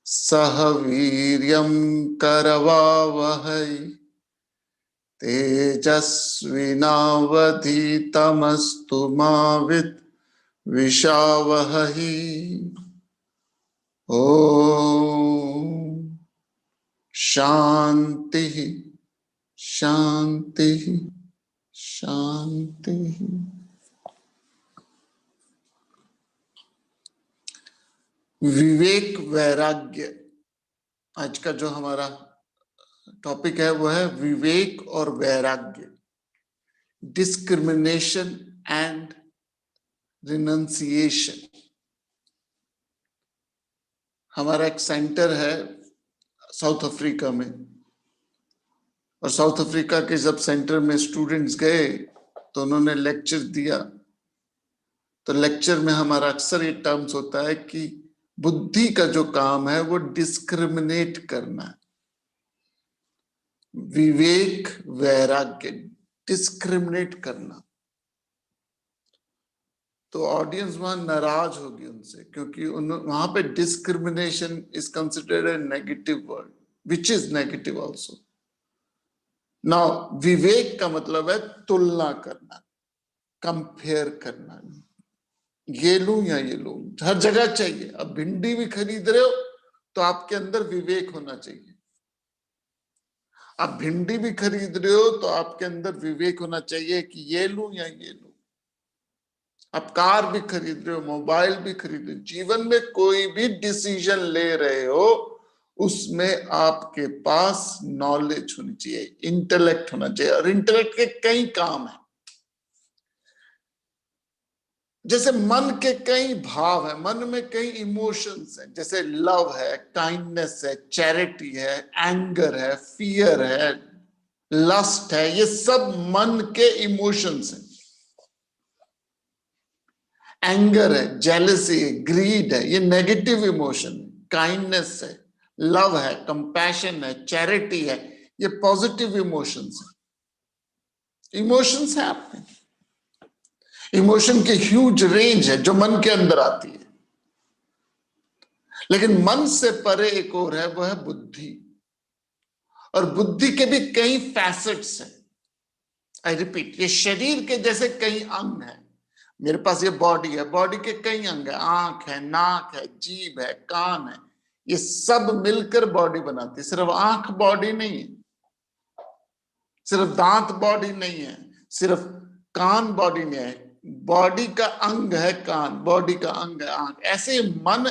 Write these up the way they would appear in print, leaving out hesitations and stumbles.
सह वीर्यं करवावहै तेजस्विनावधीतमस्तु मा विद्विषावहै। ओम शांति शांति शांति। विवेक वैराग्य, आज का जो हमारा टॉपिक है वो है विवेक और वैराग्य, डिस्क्रिमिनेशन एंड रिनंसिएशन। हमारा एक सेंटर है साउथ अफ्रीका में, और साउथ अफ्रीका के जब सेंटर में स्टूडेंट्स गए तो उन्होंने लेक्चर दिया। तो लेक्चर में हमारा अक्सर ये टर्म्स होता है कि बुद्धि का जो काम है वो डिस्क्रिमिनेट करना है। विवेक वैराग्य, डिस्क्रिमिनेट करना। तो ऑडियंस वहां नाराज होगी उनसे, क्योंकि वहां पे discrimination is considered a negative word, which is negative also. Now विवेक का मतलब है तुलना करना, कंपेयर करना, ये लूं या ये लूं, हर जगह चाहिए। अब भिंडी भी खरीद रहे हो तो आपके अंदर विवेक होना चाहिए। आप भिंडी भी खरीद रहे हो तो आपके अंदर विवेक होना चाहिए कि ये लूं या ये लूं। आप कार भी खरीद रहे हो, मोबाइल भी खरीद रहे हो, जीवन में कोई भी डिसीजन ले रहे हो उसमें आपके पास नॉलेज होनी चाहिए, इंटेलेक्ट होना चाहिए। और इंटेलेक्ट के कई काम है, जैसे मन के कई भाव है, मन में कई इमोशंस हैं, जैसे लव है, काइंडनेस है, चैरिटी है, एंगर है, फियर है, लस्ट है, ये सब मन के इमोशंस हैं। एंगर है, जेलसी है, ग्रीड है, ये नेगेटिव इमोशन है। काइंडनेस है, लव है, कंपैशन है, चैरिटी है, ये पॉजिटिव इमोशंस है। इमोशंस है आपने, इमोशन की ह्यूज रेंज है जो मन के अंदर आती है। लेकिन मन से परे एक और है, वो है बुद्धि। और बुद्धि के भी कई फैसेट्स हैं। आई रिपीट, ये शरीर के जैसे कई अंग हैं। मेरे पास ये बॉडी है, बॉडी के कई अंग है, आंख है, नाक है, जीभ है, कान है, ये सब मिलकर बॉडी बनाती है। सिर्फ आंख बॉडी नहीं है, सिर्फ दांत बॉडी नहीं है, सिर्फ कान बॉडी नहीं है, बॉडी का अंग है कान, बॉडी का अंग है आंख। ऐसे मन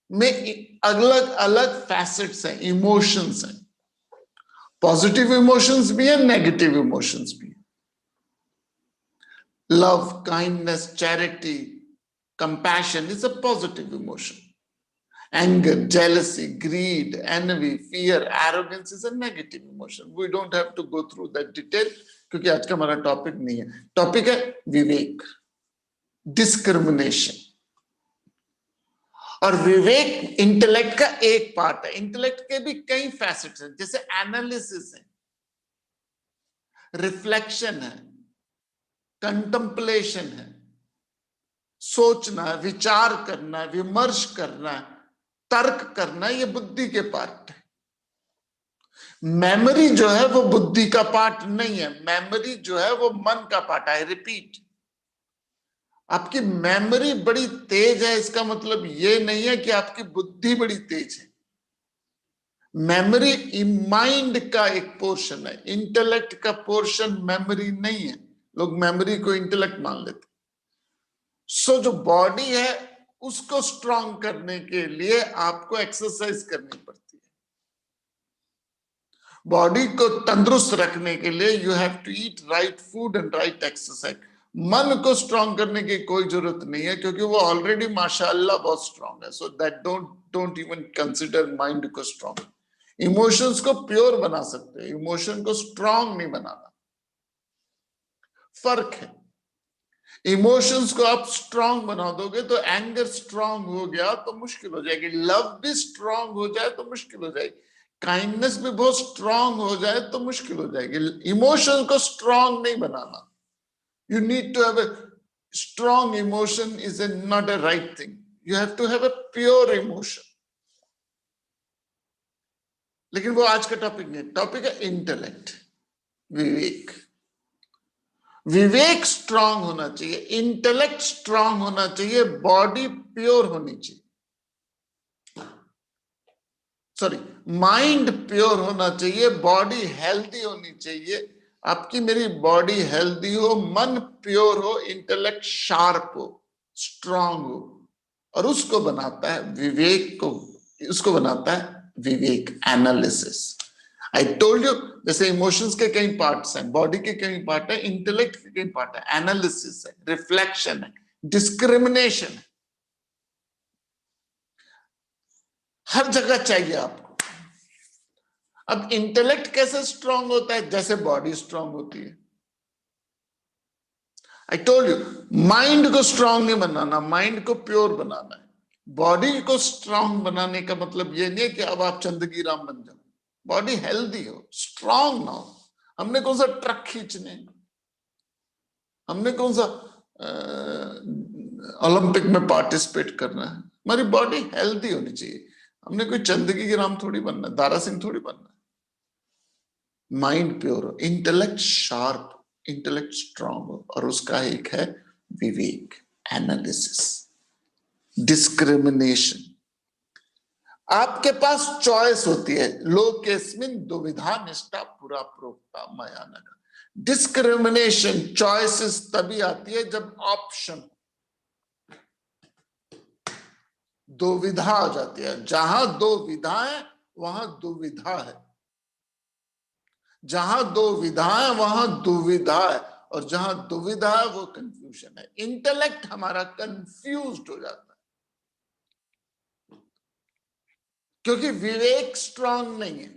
में अलग अलग फैसेट्स हैं, इमोशंस हैं। पॉजिटिव इमोशंस भी है, नेगेटिव इमोशंस भी है। Love, kindness, charity, compassion is a positive emotion. Anger, jealousy, greed, envy, fear, arrogance is a negative emotion. We don't have to go through that detail क्योंकि आज का हमारा topic नहीं है। टॉपिक है विवेक, डिस्क्रिमिनेशन। और विवेक इंटेलेक्ट का एक पार्ट है। इंटेलेक्ट के भी कई फैसेट्स हैं, जैसे एनालिसिस है, रिफ्लेक्शन है, कंटेम्पलेशन है, सोचना, विचार करना, विमर्श करना, तर्क करना, ये बुद्धि के पार्ट है। मेमोरी जो है वो बुद्धि का पार्ट नहीं है, मेमोरी जो है वो मन का पार्ट है। रिपीट, आपकी मेमोरी बड़ी तेज है इसका मतलब ये नहीं है कि आपकी बुद्धि बड़ी तेज है। मेमोरी माइंड का एक पोर्शन है, इंटेलेक्ट का पोर्शन मेमोरी नहीं है। लोग मेमोरी को इंटेलेक्ट मान लेते। सो जो बॉडी है उसको स्ट्रांग करने के लिए आपको एक्सरसाइज करनी पड़ती है। बॉडी को तंदुरुस्त रखने के लिए you have to eat right food and right exercise. मन को स्ट्रांग करने की कोई जरूरत नहीं है, क्योंकि वो ऑलरेडी माशाअल्लाह बहुत स्ट्रांग है। So that don't even consider mind को स्ट्रांग। इमोशंस को प्योर बना सकते हैं, इमोशन को स्ट्रांग नहीं बनाना, फर्क है। इमोशंस को आप स्ट्रांग बना दोगे तो एंगर स्ट्रांग हो गया तो मुश्किल हो जाएगी, लव भी स्ट्रांग हो जाए तो मुश्किल हो जाएगी, काइंडनेस भी बहुत स्ट्रांग हो जाए तो मुश्किल हो जाएगी। इमोशन को स्ट्रांग नहीं बनाना। You need to have a strong emotion is not a right thing. You have to have a pure emotion. लेकिन वो आज का टॉपिक नहीं, टॉपिक है इंटेलेक्ट, विवेक। विवेक स्ट्रांग होना चाहिए, इंटेलेक्ट स्ट्रांग होना चाहिए, बॉडी प्योर होनी चाहिए, सॉरी माइंड प्योर होना चाहिए, बॉडी हेल्दी होनी चाहिए। आपकी मेरी बॉडी हेल्दी हो, मन प्योर हो, इंटेलेक्ट शार्प हो, स्ट्रांग हो, और उसको बनाता है विवेक को, उसको बनाता है विवेक, एनालिसिस। आई टोल्ड यू, जैसे इमोशंस के कई पार्ट्स हैं, बॉडी के कई पार्ट है, इंटेलेक्ट के कई पार्ट है, एनालिसिस है, रिफ्लेक्शन है, डिस्क्रिमिनेशन है, हर जगह चाहिए आपको। अब इंटेलेक्ट कैसे स्ट्रांग होता है? जैसे बॉडी स्ट्रांग होती है। आई टोल्ड यू, माइंड को स्ट्रांग नहीं बनाना, माइंड को प्योर बनाना है। बॉडी को स्ट्रांग बनाने का मतलब ये नहीं है कि अब आप चंदगी राम बन जाओ, बॉडी हेल्दी हो, स्ट्रांग ना हो। हमने कौन सा ट्रक खींचने, हमने कौन सा ओलंपिक में पार्टिसिपेट करना है? हमारी बॉडी हेल्दी होनी चाहिए। हमने कोई चंदगी के राम थोड़ी बनना है, दारा सिंह थोड़ी बनना है। माइंड प्योर हो, इंटेलेक्ट शार्प, इंटेलेक्ट स्ट्रांग हो, और उसका एक है विवेक, एनालिसिस, डिस्क्रिमिनेशन। आपके पास चॉइस होती है, लोकेस्मिन दुविधा निष्ठा पुरा प्रोक्ता मया नघ। डिस्क्रिमिनेशन, चॉइसेस तभी आती है जब ऑप्शन, दो विधा आ जाती है। जहां दो विधा है वहां दुविधा है, जहां दो विधा है वहां दुविधा है, और जहां दुविधा है वो कंफ्यूजन है। इंटेलेक्ट हमारा कंफ्यूज्ड हो जाता है क्योंकि विवेक स्ट्रांग नहीं है,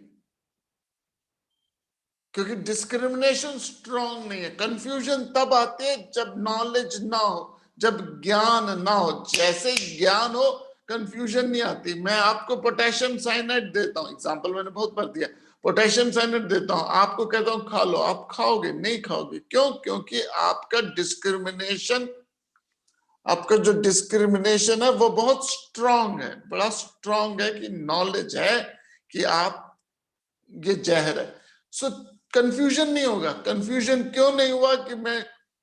क्योंकि डिस्क्रिमिनेशन स्ट्रांग नहीं है। कंफ्यूजन तब आती है जब नॉलेज ना हो, जब ज्ञान ना हो। जैसे ज्ञान हो कंफ्यूजन नहीं आती। मैं आपको पोटेशियम साइनाइड देता हूं, एग्जांपल मैंने बहुत बार दिया, पोटेशियम साइनाइड देता हूं, आपको कहता हूं खा लो, आप खाओगे? नहीं खाओगे। क्यों? क्योंकि आपका डिस्क्रिमिनेशन, आपका जो डिस्क्रिमिनेशन है वो बहुत स्ट्रांग है, बड़ा स्ट्रांग है, कि नॉलेज है कि आप ये जहर है। सो कंफ्यूजन नहीं होगा। कंफ्यूजन क्यों नहीं हुआ कि मैं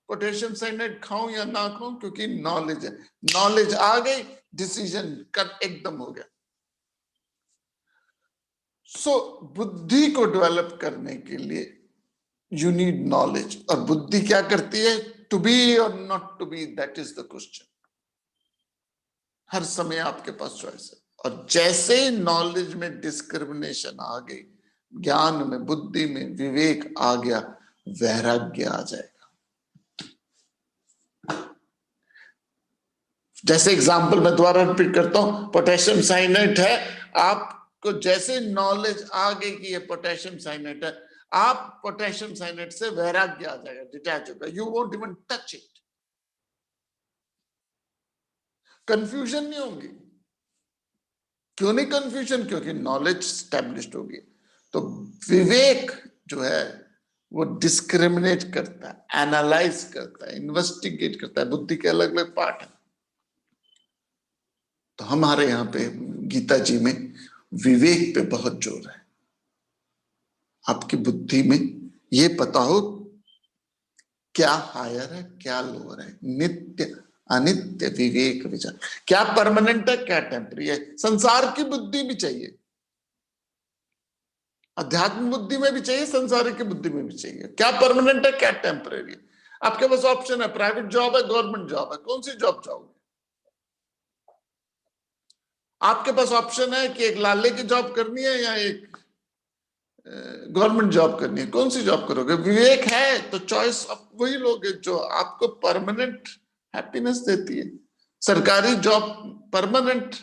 पोटेशियम साइनाइड खाऊं या ना खाऊं? क्योंकि नॉलेज है। नॉलेज आ गई, डिसीजन कर एकदम हो गया। सो बुद्धि को डेवलप करने के लिए यू नीड नॉलेज। और बुद्धि क्या करती है? टू बी और not to be, that is the question. हर समय आपके पास चॉइस है। और जैसे नॉलेज में डिस्क्रिमिनेशन आ गई, ज्ञान में, बुद्धि में विवेक आ गया, वैराग्य आ जाएगा। जैसे एग्जांपल मैं दोबारा रिपीट करता हूं, पोटेशियम साइनाइड है, आपको जैसे नॉलेज आ गई कि ये पोटेशियम साइनाइड है, आप पोटेशियम साइनाइड से वैराग्य आ जाएगा, डिटैच होगा, you won't even touch it. Confusion नहीं होगी। क्यों नहीं कंफ्यूजन? क्योंकि नॉलेज स्टैब्लिश्ड होगी। तो विवेक जो है वो डिस्क्रिमिनेट करता है, एनालाइज करता है, इन्वेस्टिगेट करता है। बुद्धि के अलग अलग पार्ट है। तो हमारे यहाँ पे गीता जी में विवेक पे बहुत जोर है। आपकी बुद्धि में ये पता हो क्या हायर है, क्या लोअर है, नित्य अनित्य विवेक विचार, क्या परमानेंट है, क्या टेम्पररी है। संसार की बुद्धि भी चाहिए, अध्यात्म बुद्धि में भी चाहिए, संसारिक की बुद्धि में भी चाहिए। क्या परमानेंट है, क्या टेम्पररी है। आपके पास ऑप्शन है, प्राइवेट जॉब है, गवर्नमेंट जॉब है, कौन सी जॉब चाहोगे? आपके पास ऑप्शन है कि एक लाले की जॉब करनी है या एक गवर्नमेंट जॉब करनी है, कौन सी जॉब करोगे? विवेक है तो चॉइस आप वही लोगे जो आपको परमानेंट हैप्पीनेस देती है। सरकारी जॉब परमानेंट,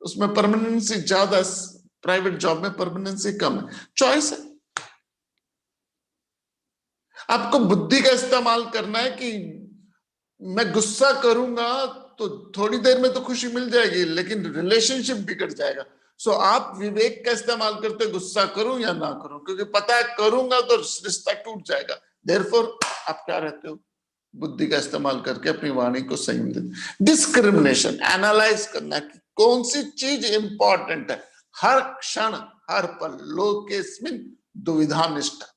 उसमें परमानेंसी ज्यादा, प्राइवेट जॉब में परमानेंसी कम है। चॉइस है। आपको बुद्धि का इस्तेमाल करना है कि मैं गुस्सा करूंगा तो थोड़ी देर में तो खुशी मिल जाएगी, लेकिन रिलेशनशिप बिगड़ जाएगा। सो आप विवेक का इस्तेमाल करते, गुस्सा करूं या ना करूं, क्योंकि पता है करूंगा तो रिश्ता टूट जाएगा। देयरफॉर आप क्या रहते हो? बुद्धि का इस्तेमाल करके अपनी वाणी को संयम देते। डिस्क्रिमिनेशन, एनालाइज करना कि कौन सी चीज इंपॉर्टेंट है। हर क्षण हर पल लोकेस्मिन् दुविधा निष्ठा।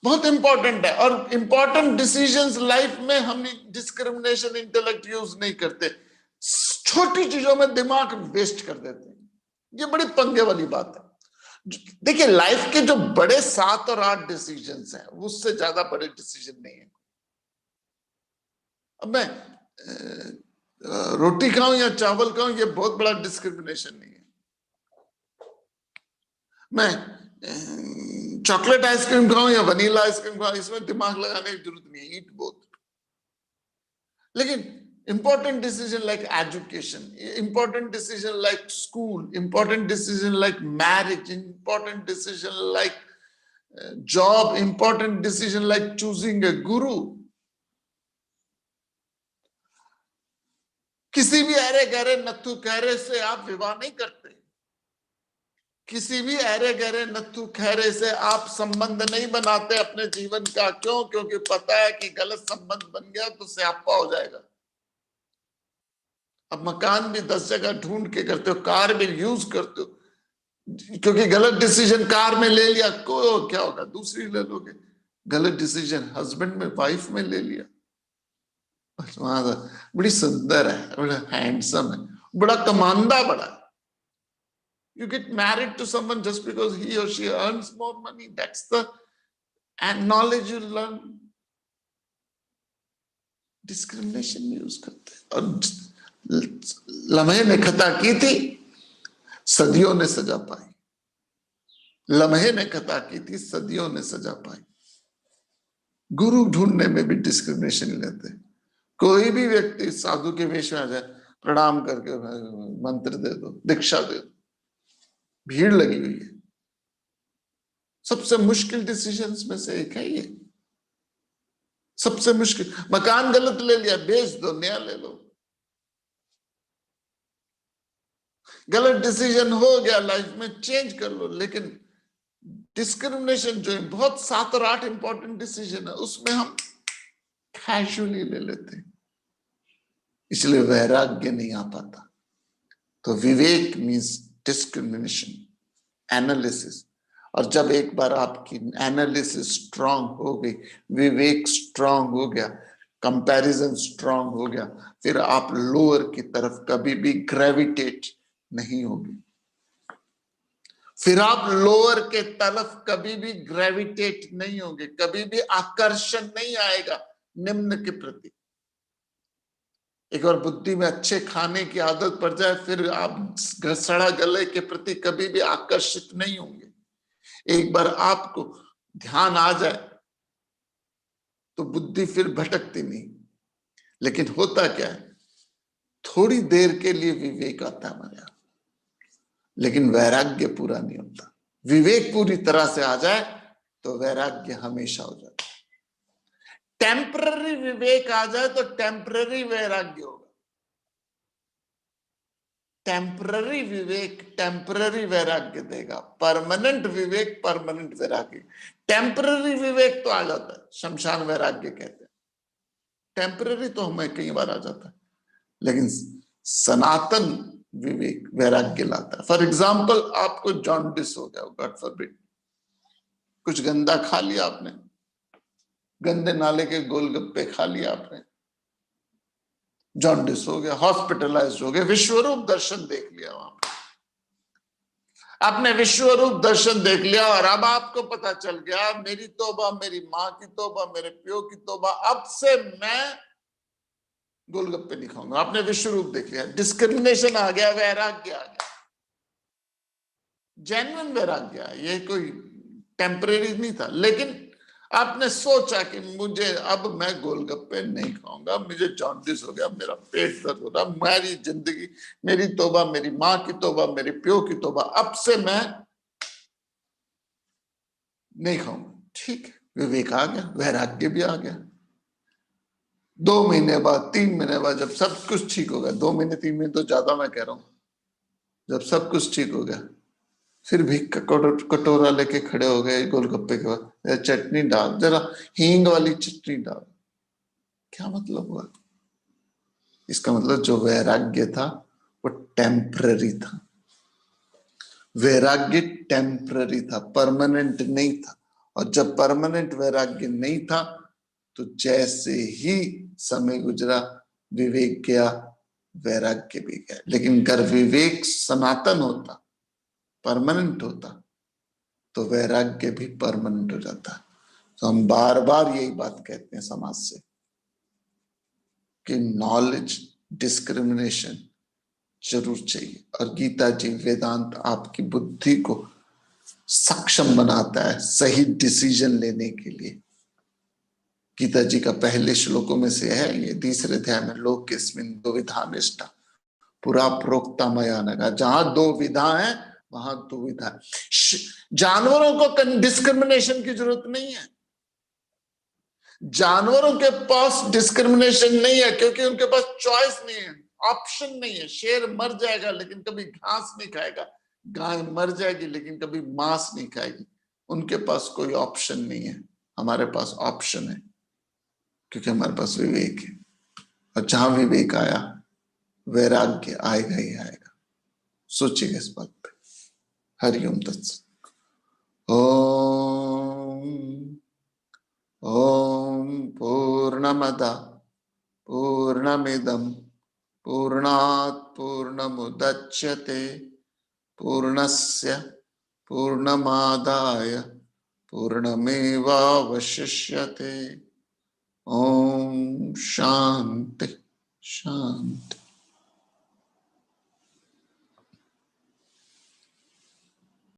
बहुत इंपॉर्टेंट है। और इंपॉर्टेंट डिसीजंस लाइफ में हम डिस्क्रिमिनेशन इंटेलेक्ट यूज नहीं करते, छोटी चीजों में दिमाग वेस्ट कर देते हैं। ये बड़ी पंगे वाली बात है। देखिए लाइफ के जो बड़े 7 और 8 डिसीजंस हैं उससे ज्यादा बड़े डिसीजन नहीं है। अब मैं रोटी खाऊं या चावल खाऊं, ये बहुत बड़ा डिस्क्रिमिनेशन नहीं है। मैं चॉकलेट आइसक्रीम खाऊं या वनीला आइसक्रीम खाऊं, इसमें दिमाग लगाने की जरूरत नहीं है, ईट बोथ। लेकिन important decision like education, important decision like school, important decision like marriage, important decision like job, important decision like choosing a guru, किसी भी अरे गहरे नत्थु खैरे से आप विवाह नहीं करते। किसी भी अरे गहरे नत्थु खैरे से आप संबंध नहीं बनाते अपने जीवन का। क्यों? क्योंकि पता है कि गलत संबंध बन गया तो स्यापा हो जाएगा। अब मकान भी 10 जगह ढूंढ के करते हो, कार भी यूज करते हो, क्योंकि गलत डिसीजन कार में ले लिया को क्या होगा, दूसरी ले लोगे। गलत डिसीजन हस्बैंड में वाइफ में ले लिया, बड़ी सुंदर है, बड़ा हैंडसम है, बड़ा कमांदा, बड़ा। You get married to someone just because he or she earns more money. That's the and knowledge you learn. Discrimination use करते हैं। और लम्हे ने खता की थी, सदियों ने सजा पाई। लम्हे ने खता की थी, सदियों ने सजा पाई। गुरु ढूंढने में भी डिस्क्रिमिनेशन लेते हैं। कोई भी व्यक्ति साधु के वेश में आ जाए, प्रणाम करके मंत्र दे दो, दीक्षा दे दो, भीड़ लगी हुई है। सबसे मुश्किल डिसीजंस में से एक है ये। सबसे मुश्किल, मकान गलत ले लिया, बेच दो, नया ले लो। गलत डिसीजन हो गया लाइफ में, चेंज कर लो। लेकिन डिस्क्रिमिनेशन जो है, बहुत 7 और 8 इंपॉर्टेंट डिसीजन है, उसमें हम कैजुअली ले लेते हैं, इसलिए वैराग्य नहीं आ पाता। तो विवेक मीन्स डिस्क्रिमिनेशन, एनालिसिस। और जब एक बार आपकी एनालिसिस स्ट्रांग हो गई, विवेक स्ट्रांग हो गया, कंपैरिजन स्ट्रांग हो गया, फिर आप लोअर की तरफ कभी भी ग्रेविटेट नहीं होगी। फिर आप लोअर के तरफ कभी भी ग्रेविटेट नहीं होंगे, कभी भी आकर्षण नहीं आएगा निम्न के प्रति। एक बार बुद्धि में अच्छे खाने की आदत पड़ जाए, फिर आप सड़ा गले के प्रति कभी भी आकर्षित नहीं होंगे। एक बार आपको ध्यान आ जाए तो बुद्धि फिर भटकती नहीं। लेकिन होता क्या है, थोड़ी देर के लिए विवेक आता है हमारे यहाँ, लेकिन वैराग्य पूरा नहीं होता। विवेक पूरी तरह से आ जाए तो वैराग्य हमेशा हो जाता है। टेम्पररी विवेक आ जाए तो टेम्पररी वैराग्य होगा। टेम्पररी विवेक टेम्पररी वैराग्य देगा, परमानेंट विवेक परमानेंट वैराग्य। टेम्पररी विवेक तो आ जाता है, शमशान वैराग्य कहते हैं। टेम्पररी तो हमें कई बार आ जाता है, लेकिन सनातन विवेक वैराग्य लाता है। फॉर एग्जाम्पल, आपको जॉन्डिस हो गया, गॉड फॉरबिड, कुछ गंदा खा लिया आपने, गंदे नाले के गोलगप्पे खा लिया आपने, जॉन्डिस हो गया, हॉस्पिटलाइज हो गए, विश्वरूप दर्शन देख लिया वहां पर, आपने विश्वरूप दर्शन देख लिया, और अब आपको पता चल गया, मेरी तौबा, मेरी माँ की तौबा, मेरे प्यो की तौबा, अब से मैं गोलगप्पे नहीं खाऊंगा। आपने विश्वरूप देख लिया, डिस्क्रिमिनेशन आ गया, वैराग्य आ गया, जेन्युइन वैराग्य। ये कोई टेम्परेरी नहीं था, लेकिन आपने सोचा कि मुझे अब मैं गोलगप्पे नहीं खाऊंगा, मुझे जॉन्डिस हो गया, मेरा पेट दर्द हो रहा, मेरी जिंदगी, मेरी तौबा, मेरी माँ की तौबा, मेरे प्यो की तौबा, अब से मैं नहीं खाऊंगा। ठीक, विवेक आ गया, वैराग्य भी आ गया। 2 महीने बाद, 3 महीने बाद, जब सब कुछ ठीक हो गया, 2 महीने 3 महीने तो ज्यादा मैं कह रहा हूं, जब सब कुछ ठीक हो गया, फिर भी कटोरा लेके खड़े हो गए गोलगप्पे के बाद, चटनी डाल, जरा हींग वाली चटनी डाल। क्या मतलब हुआ? इसका मतलब जो वैराग्य था वो टेम्पररी था। वैराग्य टेम्पररी था, परमानेंट नहीं था। और जब परमानेंट वैराग्य नहीं था तो जैसे ही समय गुजरा विवेक गया, वैराग्य भी गया। लेकिन अगर विवेक सनातन होता, परमानेंट होता, तो वैराग्य भी परमानेंट हो जाता। तो हम बार बार यही बात कहते हैं समाज से कि नॉलेज डिस्क्रिमिनेशन जरूर चाहिए। और गीता जी, वेदांत आपकी बुद्धि को सक्षम बनाता है सही डिसीजन लेने के लिए। गीता जी का पहले श्लोकों में से है ये, तीसरे अध्याय में, लोकेस्मिन् द्विविधा निष्ठा पुरा प्रोक्ता मया नघ। जहां दो विधा है वहां दुविधा है। जानवरों को डिस्क्रिमिनेशन की जरूरत नहीं है। जानवरों के पास डिस्क्रिमिनेशन नहीं है क्योंकि उनके पास चॉइस नहीं है, ऑप्शन नहीं है। शेर मर जाएगा लेकिन कभी घास नहीं खाएगा, गाय मर जाएगी लेकिन कभी मांस नहीं खाएगी। उनके पास कोई ऑप्शन नहीं है, हमारे पास ऑप्शन है क्योंकि हमारे पास विवेक है। और जहां विवेक आया, वैराग्य आएगा ही आएगा। सोचिएगा इस बात पे। हरिओम तत्सत। ओम ओम पूर्णमदा पूर्णमिदं पूर्णात् पूर्णमुदच्यते पूर्णस्य पूर्णमादाय पूर्णमेवावशिष्यते। ओम शांति शांति।